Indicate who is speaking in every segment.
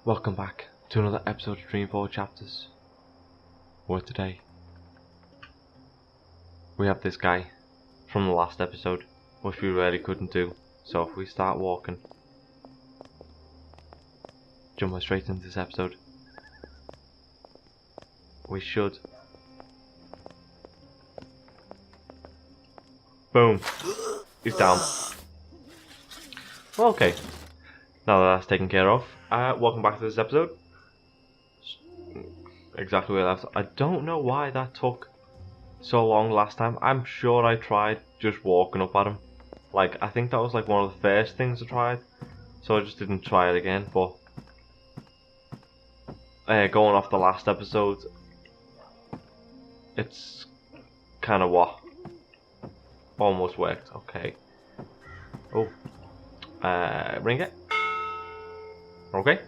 Speaker 1: Welcome back to another episode of Dreamfall chapters. Where today we have this guy from the last episode, which we really couldn't do. So if we start walking, jump straight into this episode, we should. Boom! He's down. Okay, now that that's taken care of, welcome back to this episode. Exactly where I left. I don't know why that took so long last time. I'm sure I tried just walking up at him. Like, I think that was like one of the first things I tried, so I just didn't try it again. But going off the last episode, it's kind of what almost worked. Okay. Oh, ring it. Okay.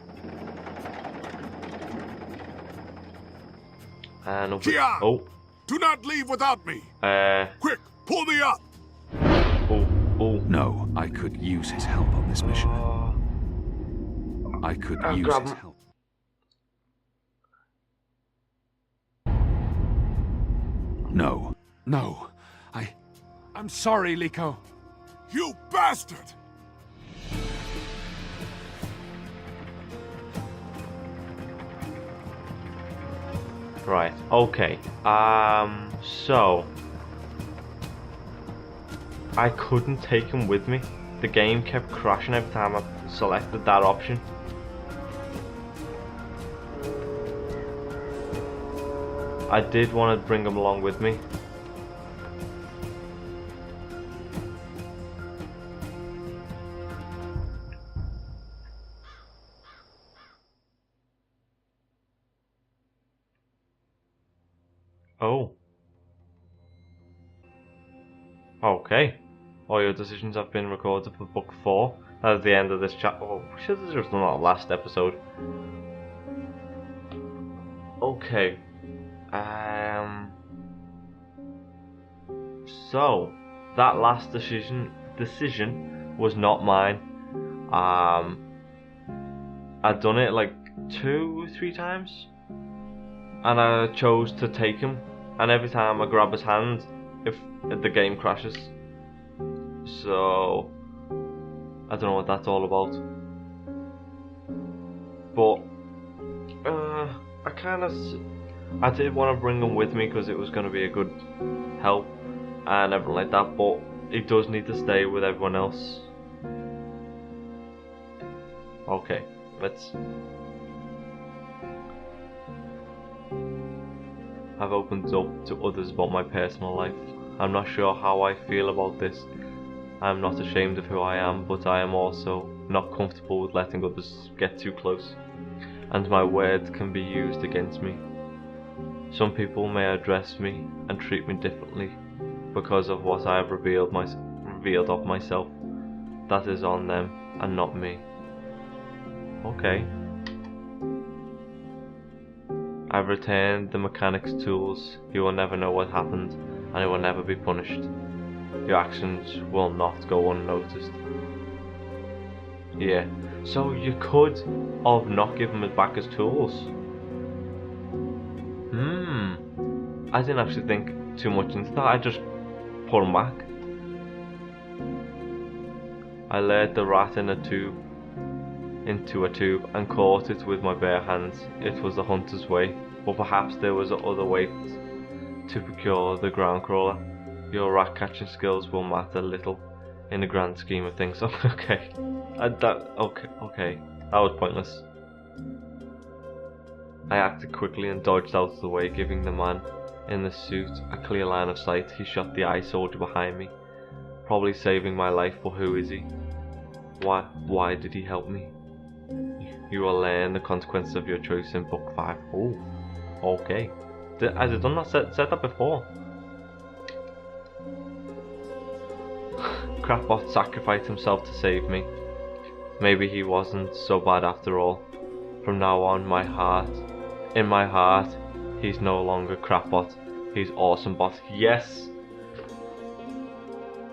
Speaker 1: And
Speaker 2: Kian,
Speaker 1: oh,
Speaker 2: do not leave without me. Quick, pull me up.
Speaker 1: Oh.
Speaker 3: No, I could use his help on this mission. I could use
Speaker 1: grab
Speaker 3: his
Speaker 1: him.
Speaker 3: help. No. I'm sorry, Liko.
Speaker 2: You bastard!
Speaker 1: Right. Okay. So I couldn't take him with me. The game kept crashing every time I selected that option. I did want to bring him along with me. Oh. Okay. All your decisions have been recorded for book 4. That is the end of this chapter. Oh, we should have just done that last episode. Okay. So that last decision was not mine. I'd done it like 2-3 times, and I chose to take him. And every time I grab his hand, if the game crashes. So I don't know what that's all about. But I did want to bring him with me because it was going to be a good help and everything like that. But he does need to stay with everyone else. Okay, let's. I've opened up to others about my personal life. I'm not sure how I feel about this. I'm not ashamed of who I am, but I am also not comfortable with letting others get too close, and my words can be used against me. Some people may address me and treat me differently because of what I have revealed of myself. That is on them and not me. Okay. I've returned the mechanic's tools. You will never know what happened, and it will never be punished. Your actions will not go unnoticed. Yeah, so you could have not given him back his tools. I didn't actually think too much into that. I just put him back. I laid the rat into a tube and caught it with my bare hands. It was the hunter's way, but perhaps there was other way to procure the ground crawler. Your rat catching skills will matter little in the grand scheme of things. Okay, okay, that was pointless. I acted quickly and dodged out of the way, giving the man in the suit a clear line of sight. He shot the eye soldier behind me, probably saving my life, but who is he? Why did he help me? You will learn the consequences of your choice in book 5. Oh, okay. Has it done that? Said that before? Crapbot sacrificed himself to save me. Maybe he wasn't so bad after all. From now on, in my heart, he's no longer Crapbot. He's Awesome Bot. Yes.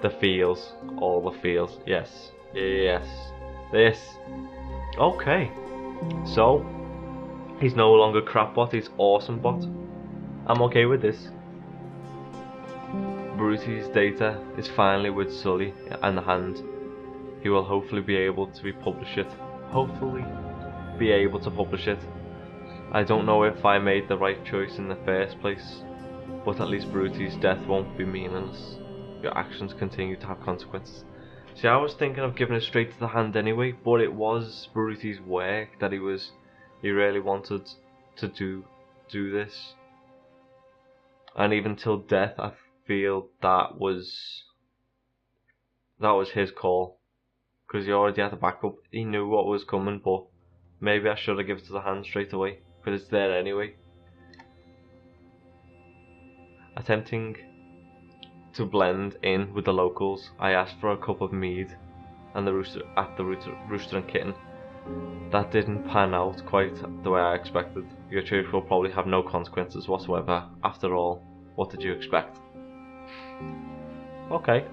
Speaker 1: The feels, all the feels. Yes. Yes. This. Okay. So, he's no longer crapbot, he's awesome bot. I'm okay with this. Bruti's data is finally with Sully in the hand. He will hopefully be able to publish it. I don't know if I made the right choice in the first place, but at least Bruti's death won't be meaningless. Your actions continue to have consequences. See, I was thinking of giving it straight to the hand anyway, but it was Bruti's work that he really wanted to do this. And even till death, I feel that was his call, because he already had the backup. He knew what was coming, but maybe I should have given it to the hand straight away, because it's there anyway. Attempting to blend in with the locals, I asked for a cup of mead and the Rooster and Kitten. That didn't pan out quite the way I expected. Your choice will probably have no consequences whatsoever. After all, what did you expect? Okay.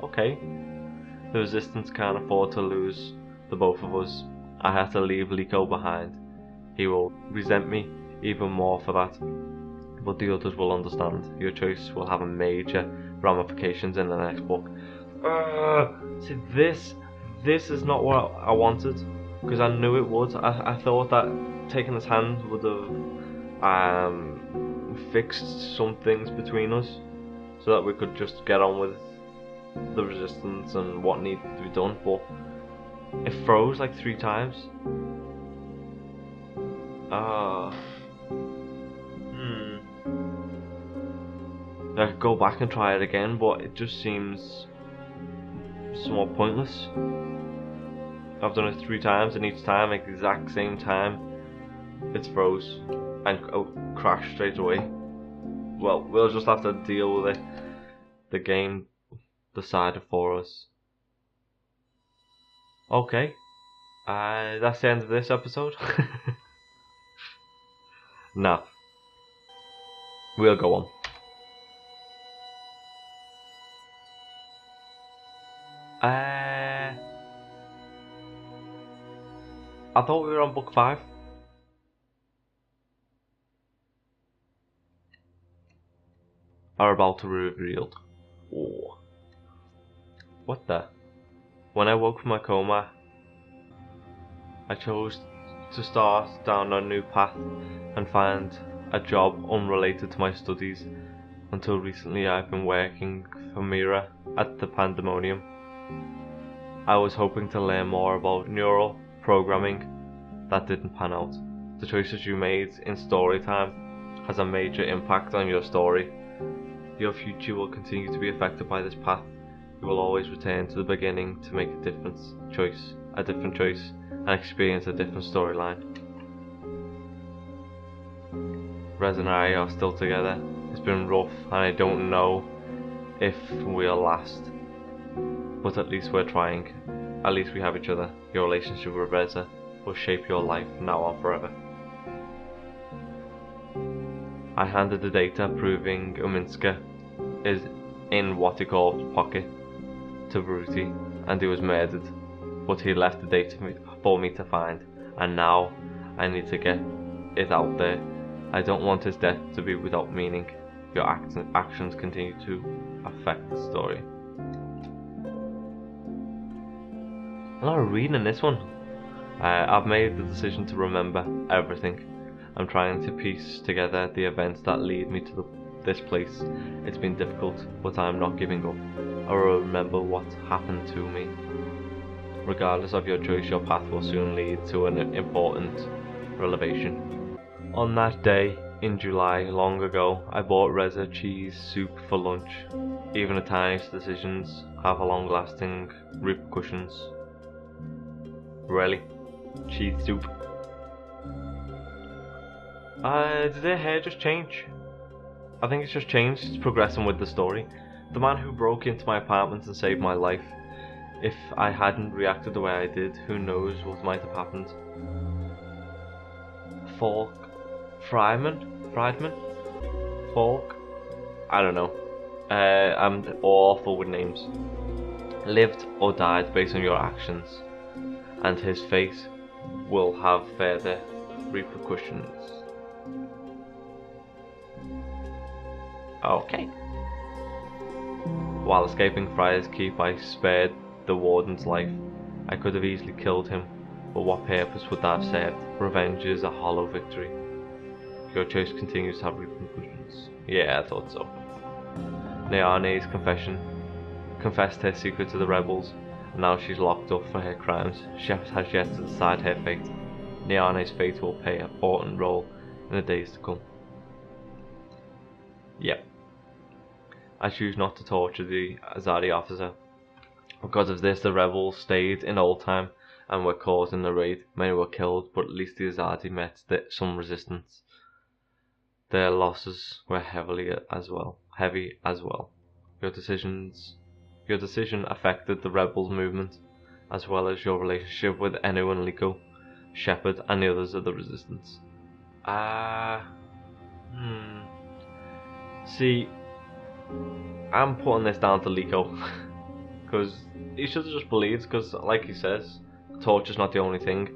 Speaker 1: The Resistance can't afford to lose the both of us. I had to leave Liko behind. He will resent me even more for that, but the others will understand. Your choice will have a major ramifications in the next book. See, this is not what I wanted, because I knew it would. I thought that taking his hand would have fixed some things between us, so that we could just get on with the Resistance and what needed to be done. But it froze like 3 times. I could go back and try it again, but it just seems somewhat pointless. I've done it 3 times, and each time, at the exact same time, it's froze and crashed straight away. Well, we'll just have to deal with it. The game decided for us. Okay, that's the end of this episode. Nah, we'll go on. I thought we were on book 5. Are about to be revealed. Oh. What the? When I woke from my coma, I chose to start down a new path and find a job unrelated to my studies. Until recently, I've been working for Mira at the Pandemonium. I was hoping to learn more about neural programming. That didn't pan out. The choices you made in story time has a major impact on your story. Your future will continue to be affected by this path. You will always return to the beginning to make a different choice, and experience a different storyline. Rez and I are still together. It's been rough, and I don't know if we'll last. But at least we're trying. At least we have each other. Your relationship with Reza will shape your life now and forever. I handed the data proving Uminska is in what he called pocket to Bruti, and he was murdered. But he left the data for me to find, and now I need to get it out there. I don't want his death to be without meaning. Your actions continue to affect the story. A lot of reading in this one. I've made the decision to remember everything. I'm trying to piece together the events that lead me to this place. It's been difficult, but I'm not giving up. I will remember what happened to me. Regardless of your choice, your path will soon lead to an important revelation. On that day in July, long ago, I bought Reza cheese soup for lunch. Even the tiniest decisions have long-lasting repercussions. Really? Cheese soup? Did their hair just change? I think it's just changed. It's progressing with the story. The man who broke into my apartment and saved my life. If I hadn't reacted the way I did, who knows what might have happened. Friedman? Falk? I don't know. I'm awful with names. Lived or died based on your actions, and his fate will have further repercussions. Okay. While escaping Friar's Keep, I spared the warden's life. I could have easily killed him, but what purpose would that have served? Revenge is a hollow victory. Your choice continues to have repercussions. Yeah, I thought so. Nayane's confessed her secret to the rebels, and now she's locked up for her crimes. Shepard has yet to decide her fate. Nayane's fate will play an important role in the days to come. Yep. I choose not to torture the Azadi officer. Because of this, the rebels stayed in Oldtime and were caught in the raid. Many were killed, but at least the Azadi met some resistance. Their losses were heavy as well. Your decision affected the rebels' movement, as well as your relationship with Enu and Liko, Shepard, and the others of the resistance. See, I'm putting this down to Liko, because he should have just believed, because like he says, torture's not the only thing.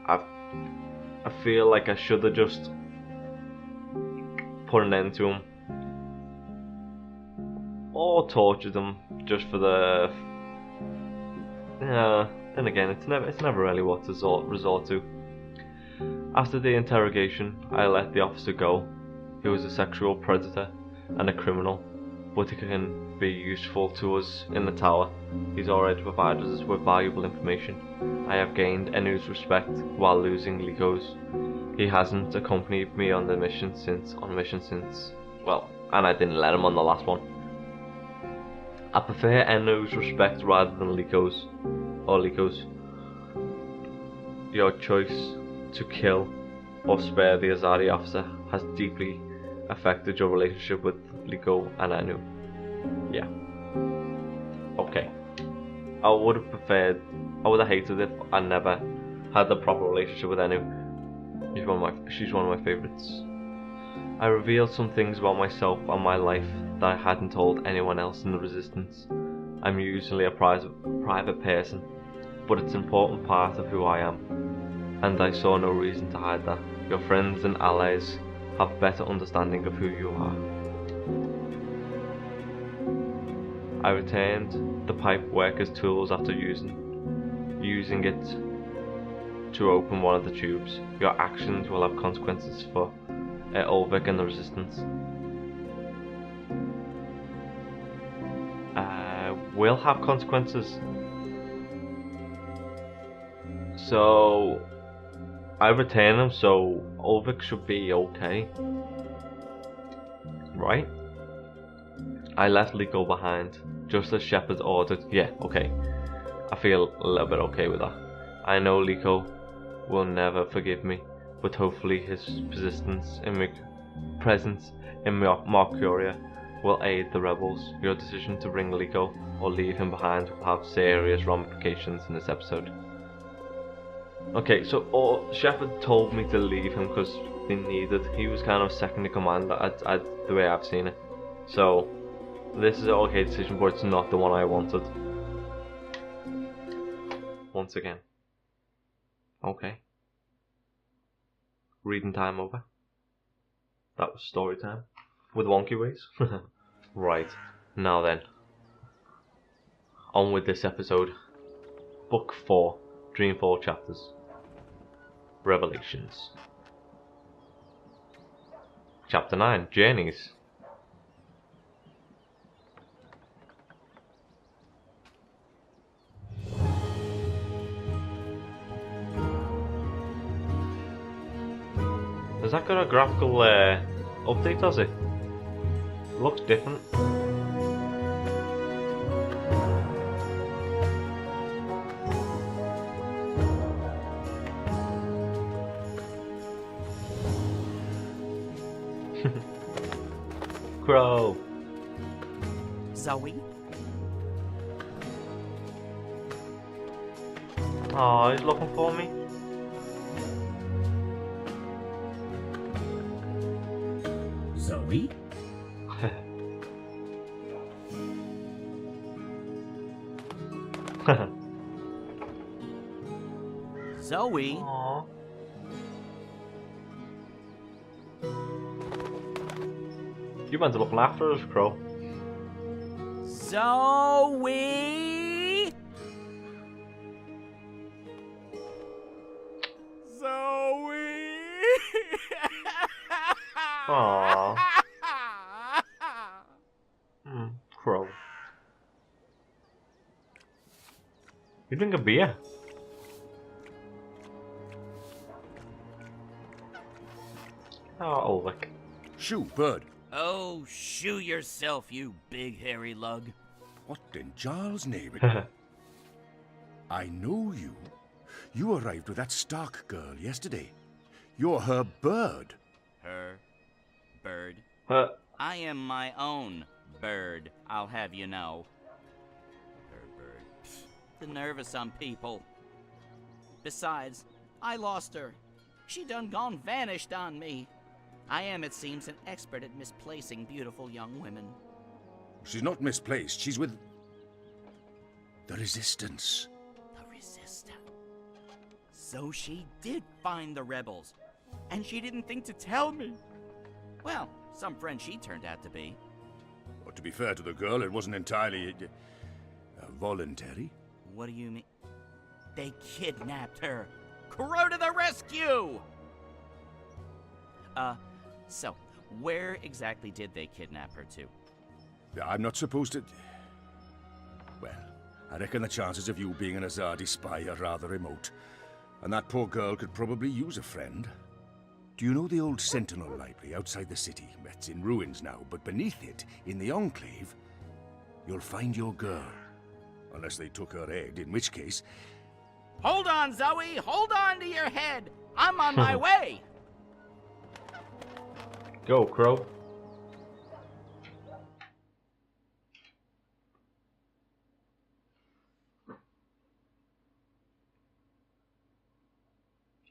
Speaker 1: I feel like I should have just put an end to him, or tortured him just for the... then again, it's never really what to resort to. After the interrogation, I let the officer go. He was a sexual predator and a criminal, but he can be useful to us in the tower. He's already provided us with valuable information. I have gained Enu's respect while losing Liko's. He hasn't accompanied me on mission since, well, and I didn't let him on the last one. I prefer Enu's respect rather than Liko's. Your choice to kill or spare the Azadi officer has deeply affected your relationship with Liko and Enu. Yeah. Okay. I would have hated if I never had the proper relationship with Enu. She's one of my favourites. I revealed some things about myself and my life that I hadn't told anyone else in the Resistance. I'm usually a private person, but it's an important part of who I am, and I saw no reason to hide that. Your friends and allies have better understanding of who you are. I returned the pipe worker's tools after using it to open one of the tubes. Your actions will have consequences for Ulvik and the Resistance. Will have consequences. So I retain them, so Ulvik should be okay, right? I left Liko behind, just as Shepard ordered. Yeah, okay. I feel a little bit okay with that. I know Liko will never forgive me, but hopefully his presence in Mercuria will aid the rebels. Your decision to bring Liko or leave him behind will have serious ramifications in this episode. Okay, so Shepard told me to leave him because he was kind of second in command, the way I've seen it. So this is an okay decision, but it's not the one I wanted. Once again. Okay. Reading time over. That was story time. With wonky ways. Right. Now then. On with this episode. Book 4. Dreamfall chapters. Revelations. Chapter 9. Journeys. Has that got a graphical update, does it? It looks different. Crow.
Speaker 4: Zoe?
Speaker 1: Oh, he's looking for me.
Speaker 4: Zoe? Zoe?
Speaker 1: Aww. You went to looking after us, Crow.
Speaker 4: Zoe! Zoe!
Speaker 1: Aww. Crow. You drink a beer? Oh, Ulrich.
Speaker 3: Shoo, bird.
Speaker 4: Oh, shoo yourself, you big hairy lug.
Speaker 3: What in Jarl's name? I know you. You arrived with that Stark girl yesterday. You're her bird.
Speaker 4: Her bird.
Speaker 1: I
Speaker 4: am my own bird, I'll have you know. Her bird. Pfft, the nerve of some people. Besides, I lost her. She done gone vanished on me. I am, it seems, an expert at misplacing beautiful young women.
Speaker 3: She's not misplaced. She's with the Resistance.
Speaker 4: The Resistance. So she did find the rebels, and she didn't think to tell me. Well, some friend she turned out to be.
Speaker 3: Well, to be fair to the girl, it wasn't entirely voluntary.
Speaker 4: What do you mean? They kidnapped her. Crow to the rescue! So, where exactly did they kidnap her to?
Speaker 3: I'm not supposed to... Well, I reckon the chances of you being an Azadi spy are rather remote. And that poor girl could probably use a friend. Do you know the old Sentinel Library outside the city? It's in ruins now, but beneath it, in the Enclave, you'll find your girl. Unless they took her head, in which case...
Speaker 4: Hold on, Zoe! Hold on to your head! I'm on my way!
Speaker 1: Go, Crow.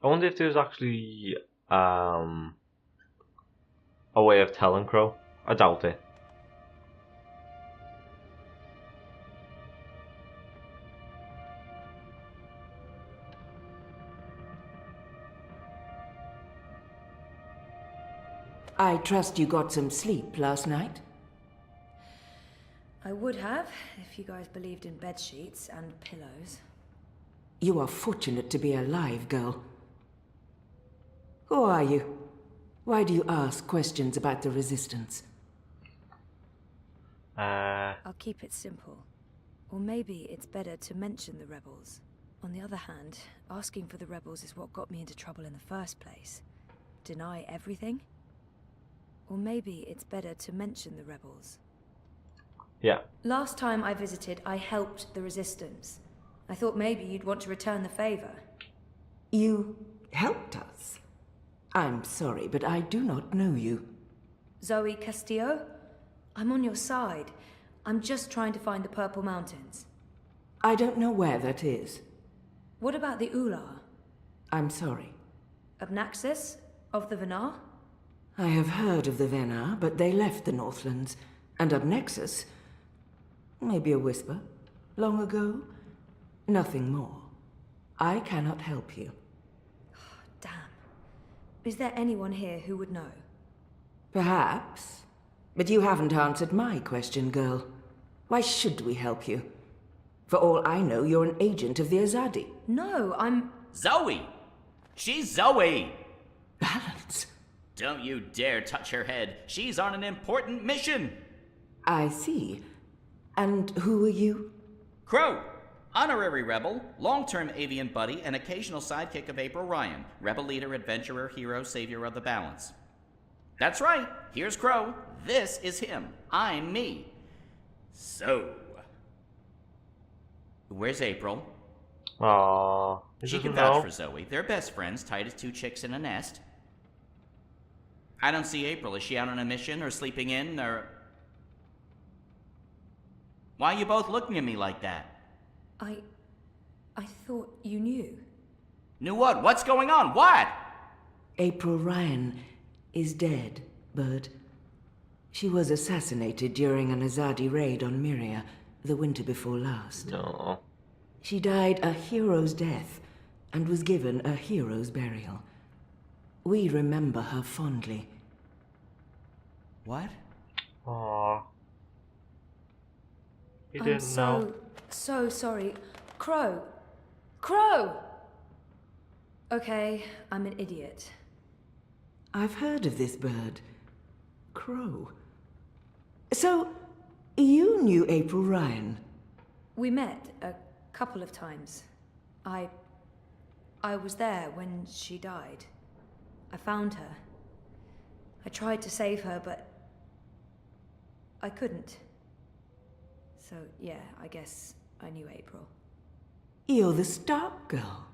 Speaker 1: I wonder if there's actually a way of telling Crow. I doubt it.
Speaker 5: I trust you got some sleep last night?
Speaker 6: I would have, if you guys believed in bed sheets and pillows.
Speaker 5: You are fortunate to be alive, girl. Who are you? Why do you ask questions about the Resistance?
Speaker 6: I'll keep it simple. Or maybe it's better to mention the rebels. On the other hand, asking for the rebels is what got me into trouble in the first place. Deny everything? Or maybe it's better to mention the rebels.
Speaker 1: Yeah.
Speaker 6: Last time I visited, I helped the Resistance. I thought maybe you'd want to return the favor.
Speaker 5: You helped us? I'm sorry, but I do not know you.
Speaker 6: Zoe Castillo? I'm on your side. I'm just trying to find the Purple Mountains.
Speaker 5: I don't know where that is.
Speaker 6: What about the Ular?
Speaker 5: I'm sorry.
Speaker 6: Abnaxis? Of the Venar?
Speaker 5: I have heard of the Venar, but they left the Northlands. And Abnexus? Maybe a whisper. Long ago? Nothing more. I cannot help you.
Speaker 6: Damn. Is there anyone here who would know?
Speaker 5: Perhaps. But you haven't answered my question, girl. Why should we help you? For all I know, you're an agent of the Azadi.
Speaker 6: No, I'm...
Speaker 4: Zoe! She's Zoe!
Speaker 5: Balance.
Speaker 4: Don't you dare touch her head. She's on an important mission.
Speaker 5: I see. And who are you?
Speaker 4: Crow, honorary rebel, long-term avian buddy, and occasional sidekick of April Ryan, rebel leader, adventurer, hero, savior of the balance. That's right. Here's Crow. This is him. I'm me. So, where's April?
Speaker 1: Aww.
Speaker 4: She can vouch for Zoe. They're best friends, tight as two chicks in a nest. I don't see April. Is she out on a mission or sleeping in or... Why are you both looking at me like that?
Speaker 6: I thought you knew.
Speaker 4: Knew what? What's going on? What?
Speaker 5: April Ryan is dead, Bird. She was assassinated during an Azadi raid on Myria the winter before last.
Speaker 1: No.
Speaker 5: She died a hero's death and was given a hero's burial. We remember her fondly.
Speaker 4: What?
Speaker 1: Aww. He
Speaker 6: I'm
Speaker 1: didn't know.
Speaker 6: so sorry. Crow! Crow! Okay, I'm an idiot.
Speaker 5: I've heard of this bird. Crow. So, you knew April Ryan?
Speaker 6: We met a couple of times. I was there when she died. I found her. I tried to save her, but I couldn't. So, yeah, I guess I knew April.
Speaker 5: You're the Stark girl.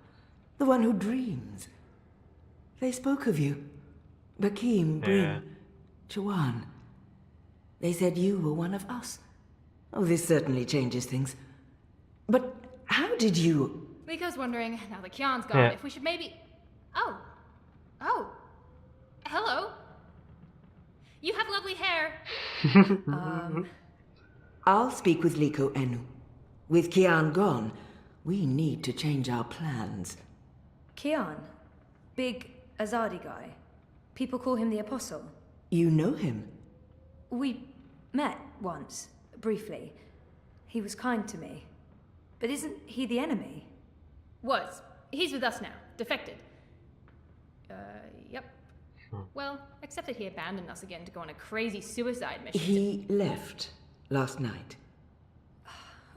Speaker 5: The one who dreams. They spoke of you. Bakim, Brim, Chawan. They said you were one of us. Oh, this certainly changes things. But how did you...
Speaker 7: Liko's wondering, now that Kian's gone, if we should maybe... Oh. Hello. You have lovely hair.
Speaker 5: I'll speak with Liko Enu. With Kian gone, we need to change our plans.
Speaker 6: Kian? Big Azadi guy. People call him the Apostle.
Speaker 5: You know him?
Speaker 6: We met once, briefly. He was kind to me. But isn't he the enemy?
Speaker 7: Was. He's with us now. Defected. Yep. Well, except that he abandoned us again to go on a crazy suicide mission.
Speaker 5: He left last night.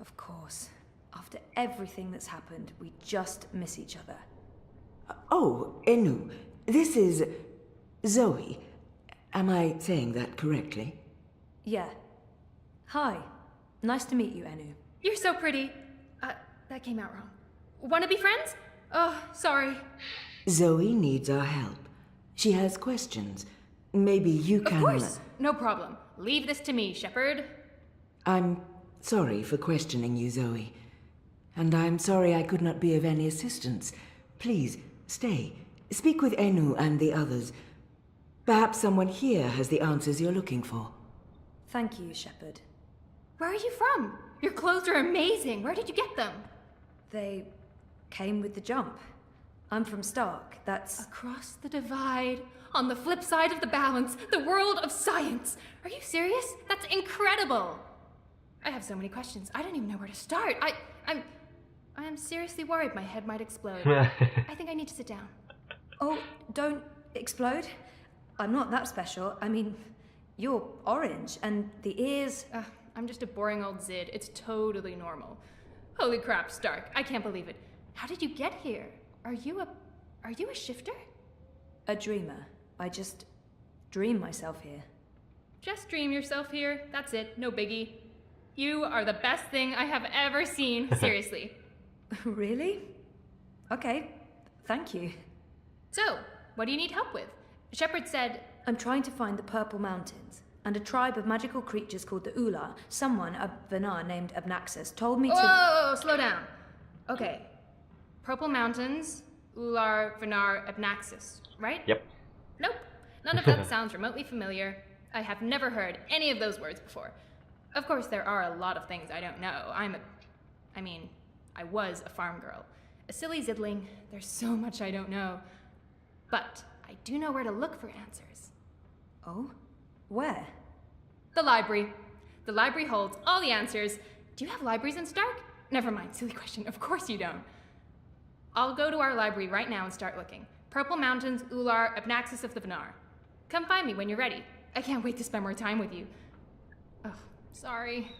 Speaker 6: Of course. After everything that's happened, we just miss each other.
Speaker 5: Oh, Enu, this is Zoe. Am I saying that correctly?
Speaker 6: Yeah. Hi. Nice to meet you, Enu.
Speaker 7: You're so pretty. That came out wrong. Wanna be friends? Oh, sorry.
Speaker 5: Zoe needs our help. She has questions. Maybe you can...
Speaker 7: Of course. No problem. Leave this to me, Shepard.
Speaker 5: I'm sorry for questioning you, Zoe. And I'm sorry I could not be of any assistance. Please, stay. Speak with Enu and the others. Perhaps someone here has the answers you're looking for.
Speaker 6: Thank you, Shepard.
Speaker 7: Where are you from? Your clothes are amazing. Where did you get them?
Speaker 6: They came with the jump. I'm from Stark. That's...
Speaker 7: Across the divide, on the flip side of the balance, the world of science. Are you serious? That's incredible. I have so many questions. I don't even know where to start. I am seriously worried my head might explode. I think I need to sit down.
Speaker 6: Oh, don't explode. I'm not that special. I mean, you're orange, and the ears...
Speaker 7: I'm just a boring old Zid. It's totally normal. Holy crap, Stark. I can't believe it. How did you get here? Are you a shifter?
Speaker 6: A dreamer. I just dream myself here.
Speaker 7: Just dream yourself here. That's it. No biggie. You are the best thing I have ever seen. Seriously.
Speaker 6: Really? Okay. Thank you.
Speaker 7: So, what do you need help with? Shepard said...
Speaker 6: I'm trying to find the Purple Mountains, and a tribe of magical creatures called the Ula. Someone, a Vanar named Abnaxus, told me to...
Speaker 7: Whoa, slow down. Okay. Purple Mountains, Ular, Vanar, Abnaxus, right?
Speaker 1: Yep.
Speaker 7: Nope. None of that sounds remotely familiar. I have never heard any of those words before. Of course, there are a lot of things I don't know. I was a farm girl. A silly zidling. There's so much I don't know. But I do know where to look for answers.
Speaker 6: Oh? Where?
Speaker 7: The library. The library holds all the answers. Do you have libraries in Stark? Never mind, silly question. Of course you don't. I'll go to our library right now and start looking. Purple Mountains, Ular, Abnaxus of the Vanar. Come find me when you're ready. I can't wait to spend more time with you. Oh, sorry.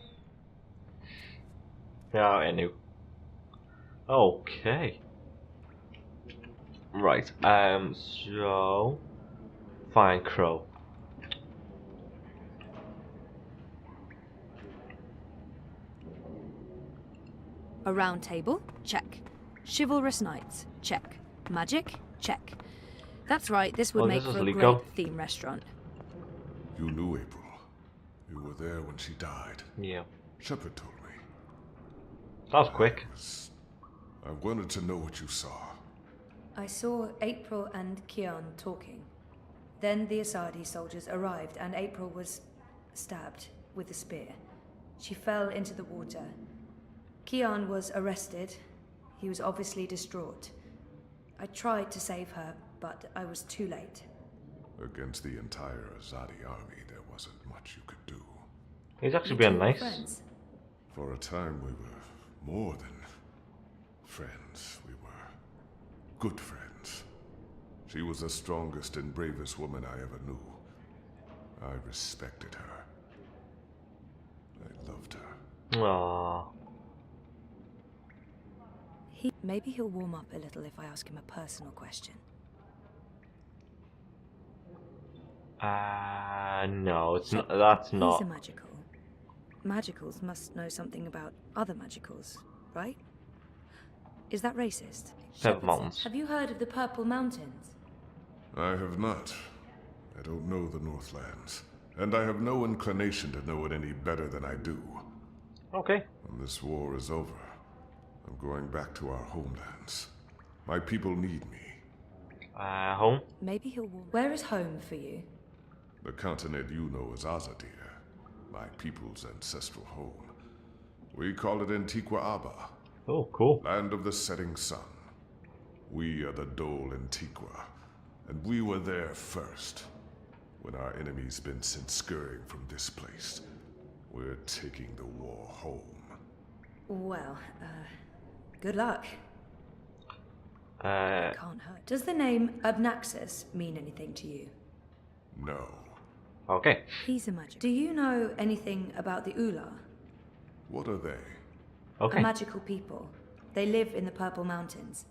Speaker 1: Yeah, I knew. Okay. Right, so... Find Crow.
Speaker 6: A round table? Check. Chivalrous knights? Check. Magic? Check. That's right, this would make
Speaker 1: this
Speaker 6: for
Speaker 1: is
Speaker 6: a
Speaker 1: Liko.
Speaker 6: great theme restaurant.
Speaker 2: You knew April. You were there when she died.
Speaker 1: Yeah.
Speaker 2: Shepard told me.
Speaker 1: That was quick.
Speaker 2: I wanted to know what you saw.
Speaker 6: I saw April and Kian talking. Then the Asadi soldiers arrived and April was stabbed with a spear. She fell into the water. Kian was arrested. He was obviously distraught. I tried to save her, but I was too late.
Speaker 2: Against the entire Azadi army, there wasn't much you could do.
Speaker 1: He's actually
Speaker 6: You
Speaker 1: being
Speaker 6: two were
Speaker 1: nice.
Speaker 6: friends?
Speaker 2: For a time, we were more than friends. We were good friends. She was the strongest and bravest woman I ever knew. I respected her. I loved her.
Speaker 1: Aww.
Speaker 6: Maybe he'll warm up a little if I ask him a personal question.
Speaker 1: No, it's not. That's not.
Speaker 6: He's a magical. Magicals must know something about other magicals, right? Is that racist?
Speaker 1: Purple Mountains.
Speaker 6: Have you heard of the Purple Mountains?
Speaker 2: I have not. I don't know the Northlands, and I have no inclination to know it any better than I do.
Speaker 1: Okay.
Speaker 2: When this war is over, I'm going back to our homelands. My people need me.
Speaker 1: Home?
Speaker 6: Maybe he'll warm. Where is home for you?
Speaker 2: The continent you know as Azadir, my people's ancestral home. We call it Antiqua Aba,
Speaker 1: Oh, cool.
Speaker 2: land of the setting sun. We are the Dole Antiqua, and we were there first. When our enemy's been sent scurrying from this place, we're taking the war home.
Speaker 6: Well, good luck.
Speaker 1: Uh,
Speaker 6: Can't hurt. Does the name Abnaxus mean anything to you?
Speaker 2: No.
Speaker 1: okay.
Speaker 6: He's a magic. Do you know anything about the Ula?
Speaker 2: What are they?
Speaker 1: Okay.
Speaker 6: A magical people. They live in the Purple Mountains.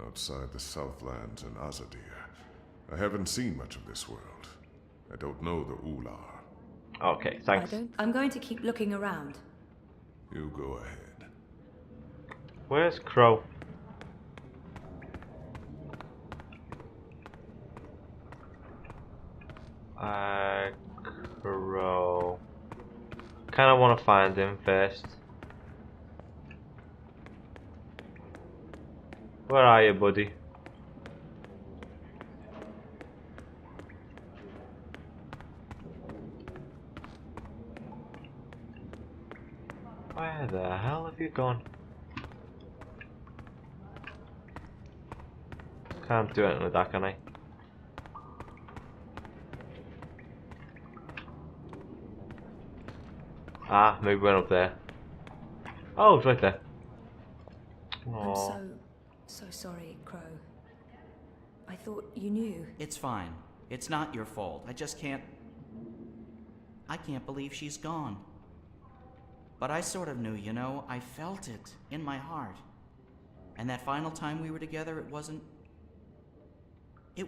Speaker 2: Outside the Southlands and Azadir. I haven't seen much of this world. I don't know the Ular.
Speaker 1: Okay, thanks.
Speaker 6: I'm going to keep looking around.
Speaker 2: You go ahead.
Speaker 1: Where's Crow? Crow. Kinda wanna find him first. Where are you, buddy? Where the hell have you gone? Can't do anything with that, can I? Ah, maybe we went up there. Oh, it's right there.
Speaker 6: I'm
Speaker 1: Aww.
Speaker 6: so sorry, Crow. I thought you knew.
Speaker 4: It's fine. It's not your fault. I just can't... I can't believe she's gone. But I sort of knew, you know? I felt it in my heart. And that final time we were together, it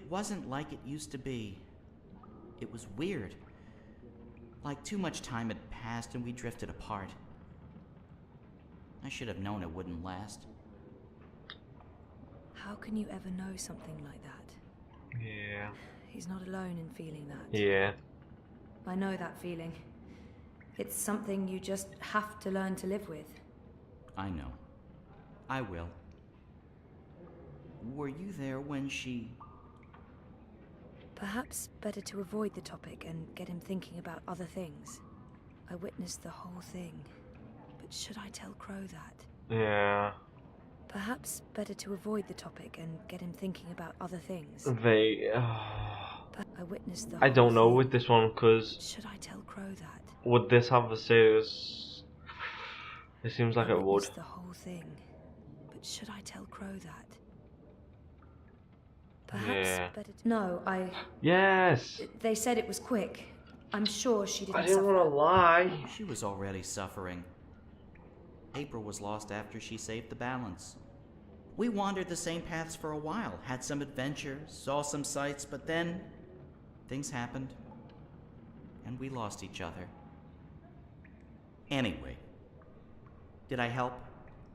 Speaker 4: wasn't like it used to be. It was weird. Like too much time had passed and we drifted apart. I should have known it wouldn't last.
Speaker 6: How can you ever know something like that?
Speaker 1: Yeah.
Speaker 6: He's not alone in feeling that.
Speaker 1: Yeah.
Speaker 6: I know that feeling. It's something you just have to learn to live with.
Speaker 4: I know. I will. Were you there when she...
Speaker 6: Perhaps better to avoid the topic and get him thinking about other things. I witnessed the whole thing. But should I tell Crow that?
Speaker 1: Yeah.
Speaker 6: Perhaps better to avoid the topic and get him thinking about other things.
Speaker 1: They...
Speaker 6: But I witnessed the
Speaker 1: I
Speaker 6: whole
Speaker 1: don't know
Speaker 6: thing.
Speaker 1: with this one, because...
Speaker 6: Should I tell Crow that?
Speaker 1: Would this have a serious... It seems like
Speaker 6: I
Speaker 1: it would.
Speaker 6: witnessed the whole thing. But should I tell Crow that? Perhaps
Speaker 1: Yeah.
Speaker 6: better to... No,
Speaker 1: Yes!
Speaker 6: They said it was quick. I'm sure she didn't
Speaker 1: I didn't
Speaker 6: suffer.
Speaker 1: want to lie.
Speaker 4: She was already suffering. April was lost after she saved the balance. We wandered the same paths for a while, had some adventures, saw some sights, but then things happened, and we lost each other. Anyway, did I help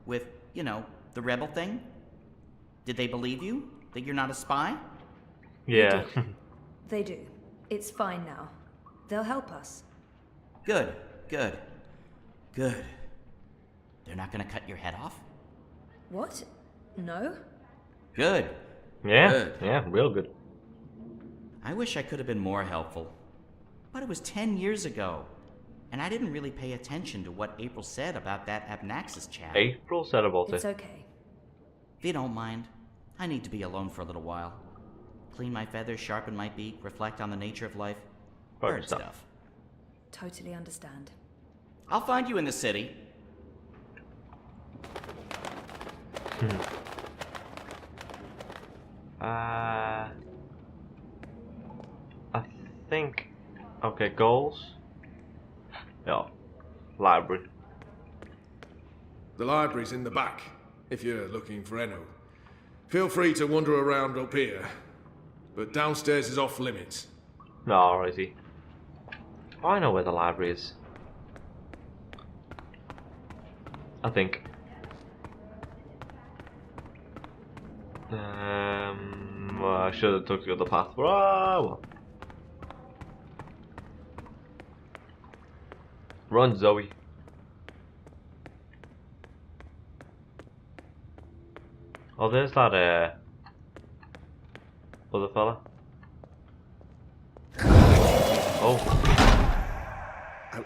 Speaker 4: with, you know, the rebel thing? Did they believe you? That you're not a spy?
Speaker 1: Yeah.
Speaker 6: They do. It's fine now. They'll help us.
Speaker 4: Good, good, good. They're not gonna cut your head off?
Speaker 6: What? No?
Speaker 4: Good.
Speaker 1: Yeah,
Speaker 4: Good.
Speaker 1: yeah, real good.
Speaker 4: I wish I could have been more helpful. But it was 10 years ago, and I didn't really pay attention to what April said about that Abnaxus chap.
Speaker 1: April said about
Speaker 6: It's
Speaker 1: it.
Speaker 6: okay.
Speaker 4: If you don't mind, I need to be alone for a little while. Clean my feathers, sharpen my beak, reflect on the nature of life.
Speaker 1: Bird
Speaker 4: Bird
Speaker 1: stuff.
Speaker 4: stuff.
Speaker 6: Totally understand.
Speaker 4: I'll find you in the city.
Speaker 1: I think. Okay, goals. Yeah, library.
Speaker 2: The library's in the back, if you're looking for Enno. Feel free to wander around up here, but downstairs is off limits.
Speaker 1: No, is he? Oh, I know where the library is. I think. Well, I should have took the other path, but well. Run, Zoe. Oh, there's that other fella. Oh.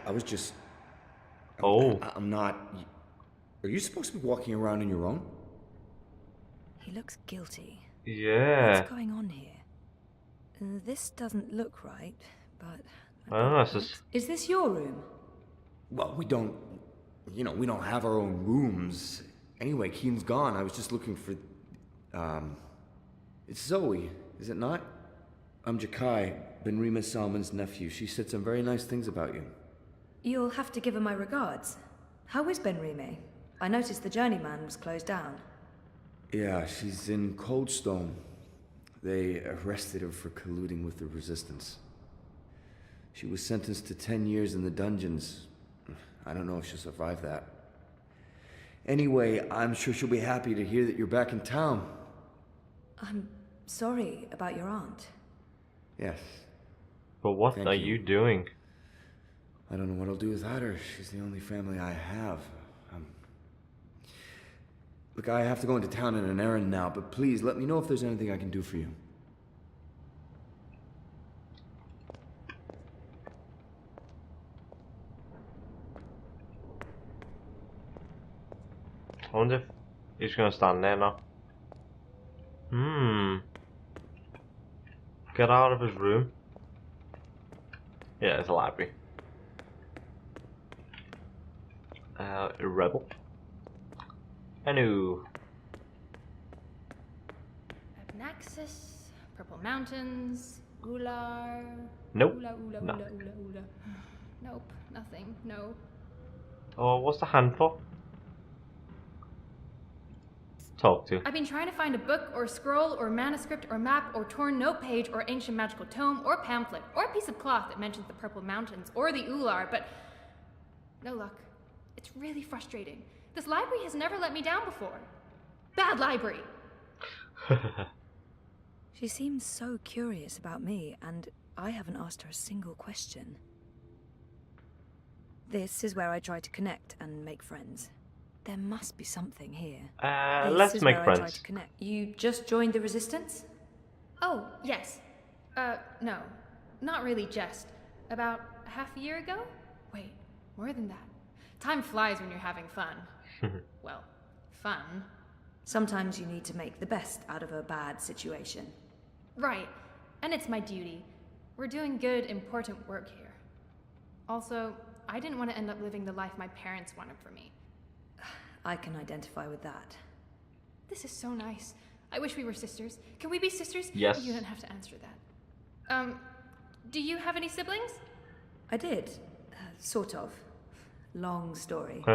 Speaker 8: I was just...
Speaker 1: Oh.
Speaker 8: I'm not... Are you supposed to be walking around on your own?
Speaker 6: He looks guilty.
Speaker 1: Yeah.
Speaker 6: What's going on here? This doesn't look right, but...
Speaker 1: I don't know, it's just...
Speaker 6: Is this your room?
Speaker 8: Well, we don't... You know, we don't have our own rooms. Anyway, Keen's gone. I was just looking for... It's Zoe, is it not? I'm Jakai, Benrima Salman's nephew. She said some very nice things about you.
Speaker 6: You'll have to give her my regards. How is Benrime? I noticed the Journeyman was closed down.
Speaker 8: Yeah, she's in Coldstone. They arrested her for colluding with the Resistance. She was sentenced to 10 years in the dungeons. I don't know if she'll survive that. Anyway, I'm sure she'll be happy to hear that you're back in town.
Speaker 6: I'm sorry about your aunt.
Speaker 8: Yes.
Speaker 1: But what
Speaker 8: Thank
Speaker 1: are
Speaker 8: you.
Speaker 1: you doing?
Speaker 8: I don't know what I'll do without her. She's the only family I have. Look, I have to go into town on an errand now, but please let me know if there's anything I can do for you.
Speaker 1: I wonder if he's gonna stand there now. Get out of his room. Yeah, it's a library. A rebel. Anu.
Speaker 7: Naxos, Purple Mountains, Ular.
Speaker 1: Nope.
Speaker 7: Ula, ula,
Speaker 1: No.
Speaker 7: ula, ula, ula. Nope, nothing, no.
Speaker 1: Oh, what's the hand for? Talk to.
Speaker 7: I've been trying to find a book or scroll or manuscript or map or torn note page or ancient magical tome or pamphlet or a piece of cloth that mentions the Purple Mountains or the Ular, but no luck. It's really frustrating. This library has never let me down before. Bad library.
Speaker 6: She seems so curious about me, and I haven't asked her a single question. This is where I try to connect and make friends. There must be something here.
Speaker 1: Let's
Speaker 6: This is
Speaker 1: make
Speaker 6: where I try
Speaker 1: friends.
Speaker 6: to connect. You just joined the Resistance?
Speaker 7: Oh, yes. No. Not really just. About half a year ago? Wait, more than that. Time flies when you're having fun. Well, fun.
Speaker 6: Sometimes you need to make the best out of a bad situation.
Speaker 7: Right. And it's my duty. We're doing good, important work here. Also, I didn't want to end up living the life my parents wanted for me.
Speaker 6: I can identify with that.
Speaker 7: This is so nice. I wish we were sisters. Can we be sisters?
Speaker 1: Yes.
Speaker 7: You don't have to answer that. Do you have any siblings?
Speaker 6: I did. Sort of. Long story.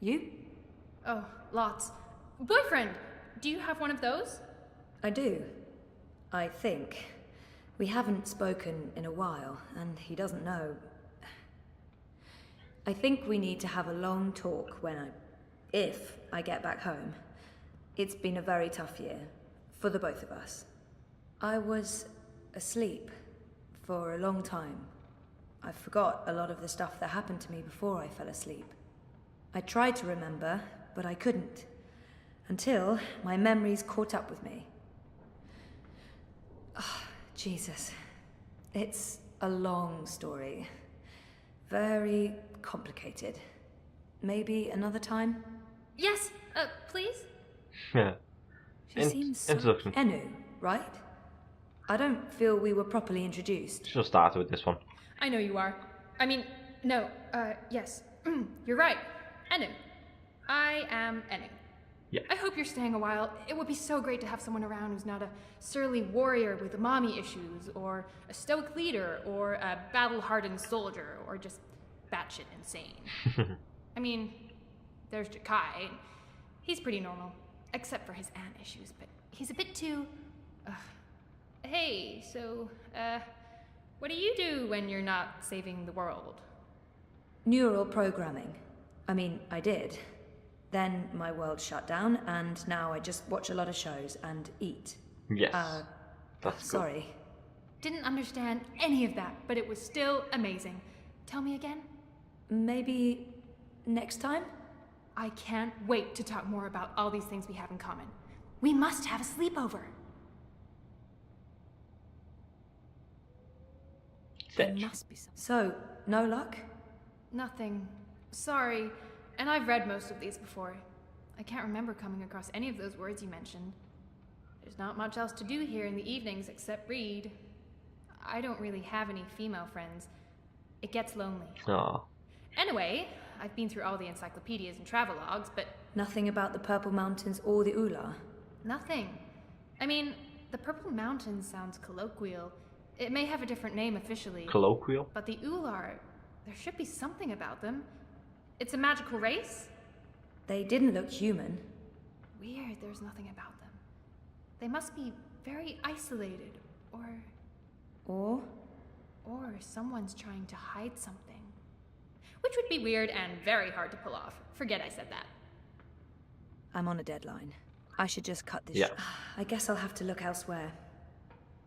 Speaker 6: You?
Speaker 7: Oh, lots. Boyfriend! Do you have one of those?
Speaker 6: I do. I think. We haven't spoken in a while, and he doesn't know. I think we need to have a long talk if I get back home. It's been a very tough year, for the both of us. I was asleep for a long time. I forgot a lot of the stuff that happened to me before I fell asleep. I tried to remember, but I couldn't. Until my memories caught up with me. Oh, Jesus. It's a long story. Very complicated. Maybe another time?
Speaker 7: Yes, please?
Speaker 1: Yeah.
Speaker 6: She seems so...
Speaker 1: Introduction.
Speaker 6: Enu, right? I don't feel we were properly introduced.
Speaker 1: Should have started with this one.
Speaker 7: I know you are. I mean, no, yes. You're right. Enu. I am Enu.
Speaker 1: Yeah.
Speaker 7: I hope you're staying a while. It would be so great to have someone around who's not a surly warrior with mommy issues, or a stoic leader, or a battle-hardened soldier, or just batshit insane. I mean, there's Jakai. He's pretty normal, except for his aunt issues, but he's a bit too... Hey, so, what do you do when you're not saving the world?
Speaker 6: Neural programming. I mean, I did. Then my world shut down, and now I just watch a lot of shows and eat.
Speaker 1: Yes. That's good.
Speaker 6: Sorry.
Speaker 7: Didn't understand any of that, but it was still amazing. Tell me again?
Speaker 6: Maybe next time?
Speaker 7: I can't wait to talk more about all these things we have in common. We must have a sleepover.
Speaker 6: There must be some. So, no luck?
Speaker 7: Nothing. Sorry. And I've read most of these before. I can't remember coming across any of those words you mentioned. There's not much else to do here in the evenings except read. I don't really have any female friends. It gets lonely.
Speaker 1: Aw.
Speaker 7: Anyway, I've been through all the encyclopedias and travelogues, but
Speaker 6: Nothing about the Purple Mountains or the Ula?
Speaker 7: nothing. I mean, the Purple Mountains sounds colloquial. It may have a different name officially.
Speaker 1: Colloquial?
Speaker 7: But the Ular, there should be something about them. It's a magical race?
Speaker 6: They didn't look human.
Speaker 7: Weird, there's nothing about them. They must be very isolated, or someone's trying to hide something. Which would be weird and very hard to pull off. Forget I said that.
Speaker 6: I'm on a deadline. I should just cut this.
Speaker 1: Yeah.
Speaker 6: I guess I'll have to look elsewhere.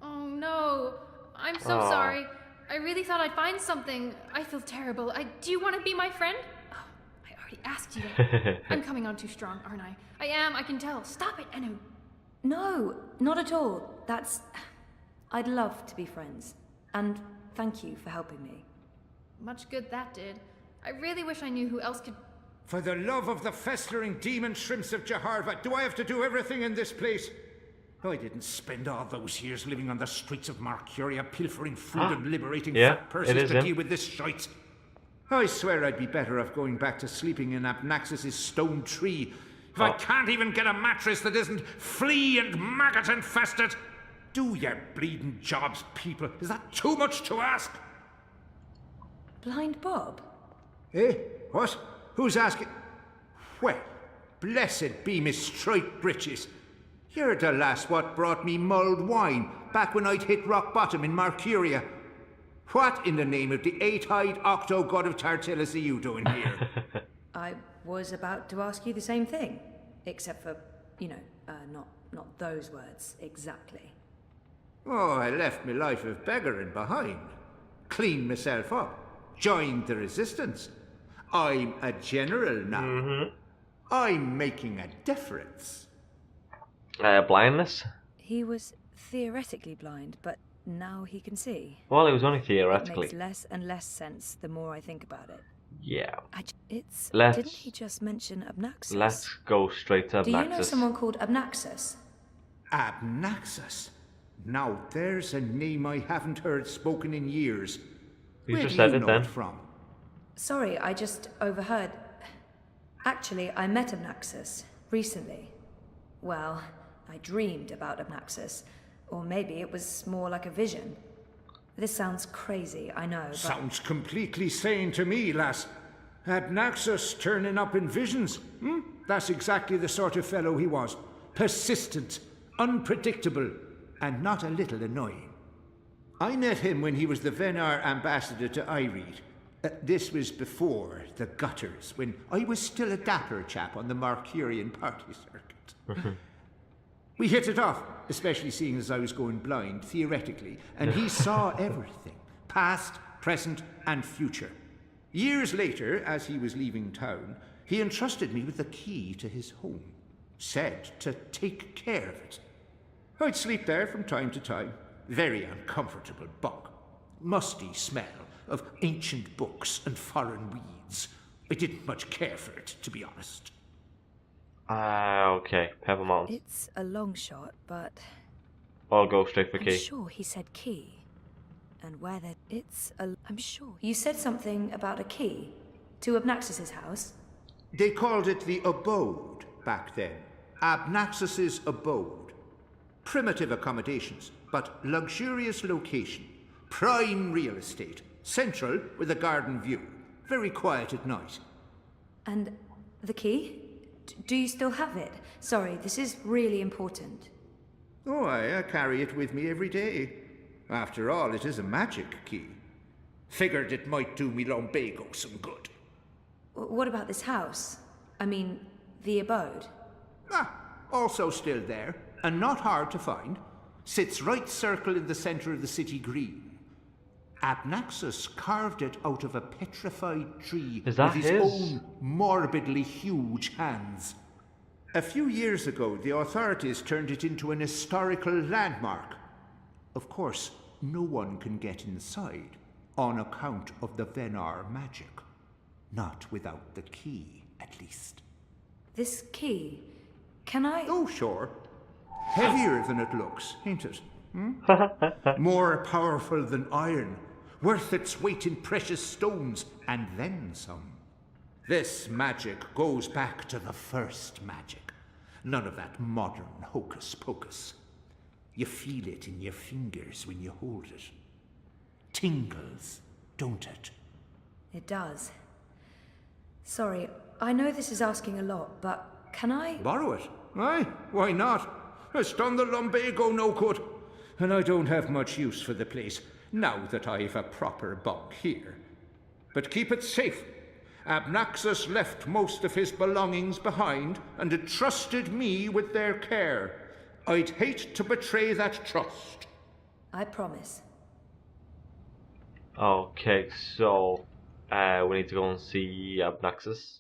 Speaker 7: Oh no, I'm so sorry. I really thought I'd find something. I feel terrible. Do you want to be my friend? Oh, I already asked you that. I'm coming on too strong, aren't I? I am, I can tell. Stop it, Enu.
Speaker 6: No, not at all. I'd love to be friends. And thank you for helping me.
Speaker 7: Much good that did. I really wish I knew who else could...
Speaker 3: For the love of the festering demon shrimps of Jaharva, do I have to do everything in this place? I didn't spend all those years living on the streets of Marcuria, pilfering food and liberating fat purses to deal with this shite. I swear I'd be better off going back to sleeping in Abnaxus's stone tree. If I can't even get a mattress that isn't flea and maggot infested. Do your bleeding jobs, people. Is that too much to ask?
Speaker 6: Blind Bob?
Speaker 3: Eh? What? Who's asking? Well, blessed be Miss Striped Britches. You're the lass what brought me mulled wine back when I'd hit rock bottom in Marcuria. What in the name of the eight-eyed octo-god of Tartillus are you doing here?
Speaker 6: I was about to ask you the same thing. Except for, not those words exactly.
Speaker 3: Oh, I left my life of beggaring behind. Cleaned myself up. Joined the resistance. I'm a general now. I'm making a difference.
Speaker 1: Blindness?
Speaker 6: He was theoretically blind, but now he can see.
Speaker 1: Well, it was only
Speaker 6: It
Speaker 1: theoretically.
Speaker 6: makes less and less sense the more I think about it.
Speaker 1: Yeah.
Speaker 6: Didn't he just mention Abnaxus?
Speaker 1: Let's go straight to Abnaxus.
Speaker 6: Do you know someone called Abnaxus?
Speaker 3: Abnaxus? Now there's a name I haven't heard spoken in years.
Speaker 1: You
Speaker 3: Where
Speaker 1: just
Speaker 3: do
Speaker 1: said
Speaker 3: you
Speaker 1: it
Speaker 3: know
Speaker 1: then.
Speaker 3: it from?
Speaker 6: Sorry, I just overheard. Actually, I met Abnaxus recently. Well, I dreamed about Abnaxus. Or maybe it was more like a vision. This sounds crazy, I know, but...
Speaker 3: Sounds completely sane to me, lass. Abnaxus turning up in visions. That's exactly the sort of fellow he was. Persistent, unpredictable, and not a little annoying. I met him when he was the Venar ambassador to Ireed. This was before the gutters, when I was still a dapper chap on the Marcurian party circuit. We hit it off, especially seeing as I was going blind, theoretically, and he saw everything, past, present, and future. Years later, as he was leaving town, he entrusted me with the key to his home, said to take care of it. I'd sleep there from time to time. Very uncomfortable bunk. Musty smell of ancient books and foreign weeds. I didn't much care for it, to be honest.
Speaker 1: Okay, Pebble Mountain.
Speaker 6: It's a long shot, but...
Speaker 1: I'll go straight for
Speaker 6: I'm
Speaker 1: key.
Speaker 6: sure he said key. And where that it's a... I'm sure. You said something about a key to Abnaxus's house?
Speaker 9: They called it the abode back then. Abnaxus's abode. Primitive accommodations, but luxurious location. Prime real estate. Central with a garden view. Very quiet at night.
Speaker 6: And the key? Do you still have it? Sorry, this is really important.
Speaker 9: Oh, I carry it with me every day. After all, it is a magic key. Figured it might do me lumbago some good.
Speaker 6: What about this house? I mean, the abode?
Speaker 9: Also still there, and not hard to find. Sits right circle in the center of the city green. Abnaxus carved it out of a petrified tree
Speaker 1: Is that
Speaker 9: with his
Speaker 1: his?
Speaker 9: own morbidly huge hands. A few years ago, the authorities turned it into an historical landmark. Of course, no one can get inside on account of the Venar magic. Not without the key, at least.
Speaker 6: This key, can I...
Speaker 9: Oh, sure. Heavier than it looks, ain't it? More powerful than iron, worth its weight in precious stones, and then some. This magic goes back to the first magic. None of that modern hocus pocus. You feel it in your fingers when you hold it. Tingles, don't it?
Speaker 6: It does. Sorry, I know this is asking a lot, but can I...
Speaker 9: Borrow it? Aye, why not? It's done the lumbago no good. And I don't have much use for the place, now that I've a proper bunk here. But keep it safe. Abnaxus left most of his belongings behind and entrusted me with their care. I'd hate to betray that trust.
Speaker 6: I promise.
Speaker 1: Okay, so we need to go and see Abnaxus.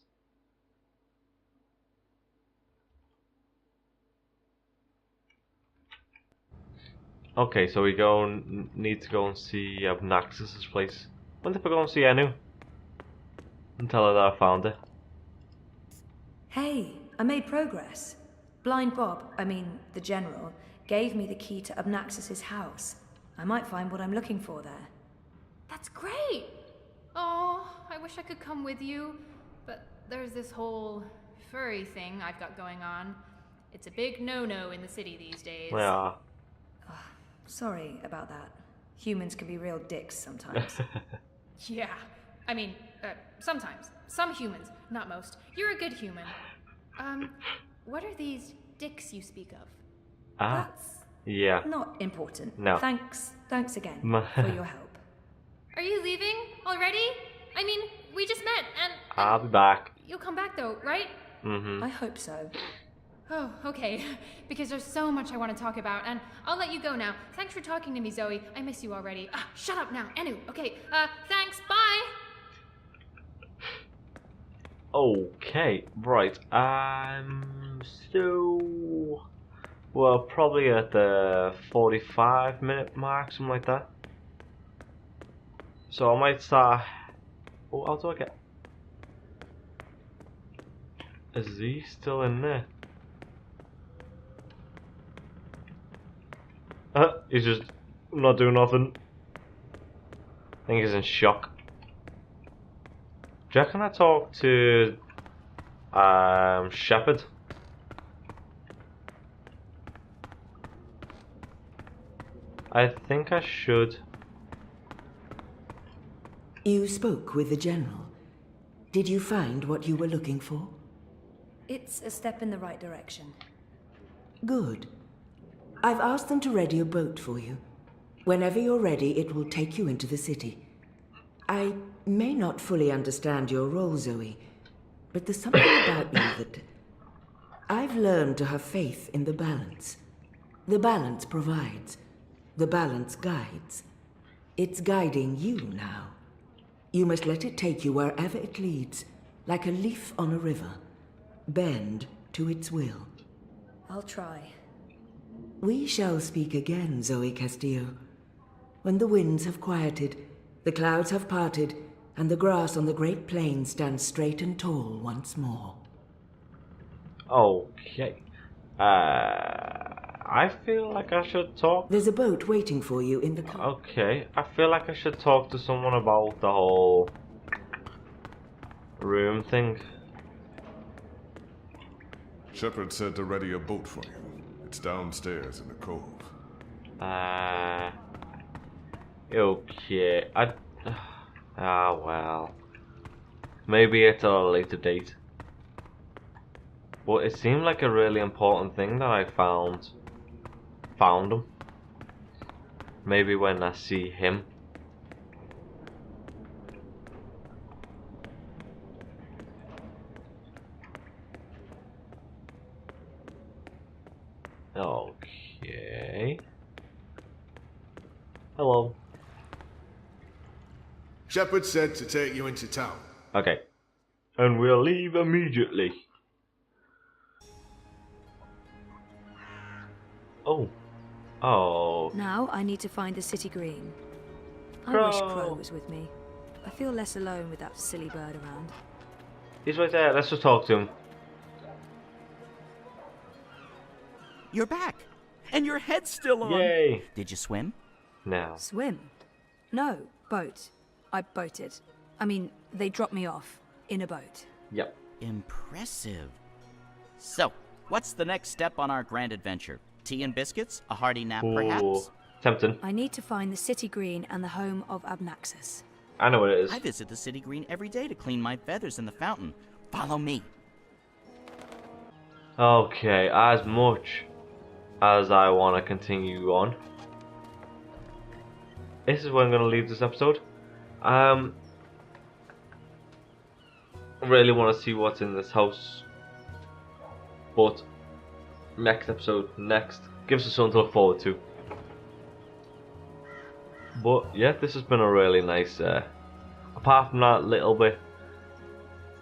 Speaker 1: Okay, so we need to go and see Abnaxus's place. When did we go and see Enu? And tell her that I found it.
Speaker 6: Hey, I made progress. Blind Bob, I mean, the General, gave me the key to Abnaxus's house. I might find what I'm looking for there.
Speaker 7: That's great! Oh, I wish I could come with you, but there's this whole furry thing I've got going on. It's a big no-no in the city these days.
Speaker 1: Yeah.
Speaker 6: Sorry about that. Humans can be real dicks sometimes.
Speaker 7: Yeah, I mean, sometimes. Some humans, not most. You're a good human. What are these dicks you speak of?
Speaker 6: That's
Speaker 1: Yeah.
Speaker 6: not important.
Speaker 1: No.
Speaker 6: Thanks again for your help.
Speaker 7: Are you leaving already? I mean, we just met, and
Speaker 1: I'll be back.
Speaker 7: you'll come back though, right?
Speaker 1: Mm-hmm.
Speaker 6: I hope so.
Speaker 7: Oh, okay. Because there's so much I want to talk about, and I'll let you go now. Thanks for talking to me, Zoe. I miss you already. Shut up now, Enu. Okay, thanks, bye!
Speaker 1: Okay, right. So we're probably at the 45-minute mark, something like that. So I might start. Oh, how do I get? Is he still in there? He's just not doing nothing. I think he's in shock. Do you reckon I talk to Shepard? I think I should.
Speaker 5: You spoke with the General. Did you find what you were looking for?
Speaker 6: It's a step in the right direction.
Speaker 5: Good. I've asked them to ready a boat for you. Whenever you're ready, it will take you into the city. I may not fully understand your role, Zoe, but there's something about you that... I've learned to have faith in the balance. The balance provides. The balance guides. It's guiding you now. You must let it take you wherever it leads, like a leaf on a river. Bend to its will.
Speaker 6: I'll try.
Speaker 5: We shall speak again, Zoe Castillo. When the winds have quieted, the clouds have parted, and the grass on the great plain stands straight and tall once more.
Speaker 1: Okay. I feel like I should talk.
Speaker 5: There's a boat waiting for you in the car.
Speaker 1: Okay, I feel like I should talk to someone about the whole room thing.
Speaker 2: Shepard said to ready a boat for you. It's downstairs in the cove.
Speaker 1: Okay. Well. Maybe it's at a later date. But it seemed like a really important thing that I found him. Maybe when I see him. Okay. Hello.
Speaker 10: Shepard said to take you into town.
Speaker 1: Okay. And we'll leave immediately. Oh. Oh.
Speaker 6: Now I need to find the city green. I wish Crow was with me. I feel less alone with that silly bird around.
Speaker 1: He's right there. Let's just talk to him.
Speaker 4: You're back, and your head's still on.
Speaker 1: Yay!
Speaker 4: Did you swim?
Speaker 1: Now.
Speaker 6: Swim? No, boat. I boated. I mean, they dropped me off in a boat.
Speaker 1: Yep.
Speaker 4: Impressive. So, what's the next step on our grand adventure? Tea and biscuits? A hearty nap, perhaps?
Speaker 1: Tempting.
Speaker 6: I need to find the city green and the home of Abnaxus.
Speaker 1: I know what it is.
Speaker 4: I visit the city green every day to clean my feathers in the fountain. Follow me.
Speaker 1: Okay, as much as I want to continue on, this is where I'm going to leave this episode. Really want to see what's in this house, but next episode, gives us something to look forward to. But yeah, this has been a really nice, apart from that little bit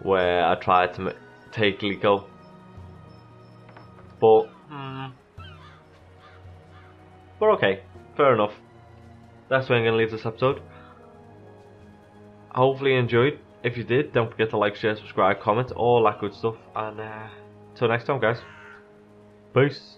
Speaker 1: where I tried to take Liko, but okay, fair enough. That's where I'm going to leave this episode. Hopefully you enjoyed. If you did, don't forget to like, share, subscribe, comment, all that good stuff. And till next time, guys. Peace.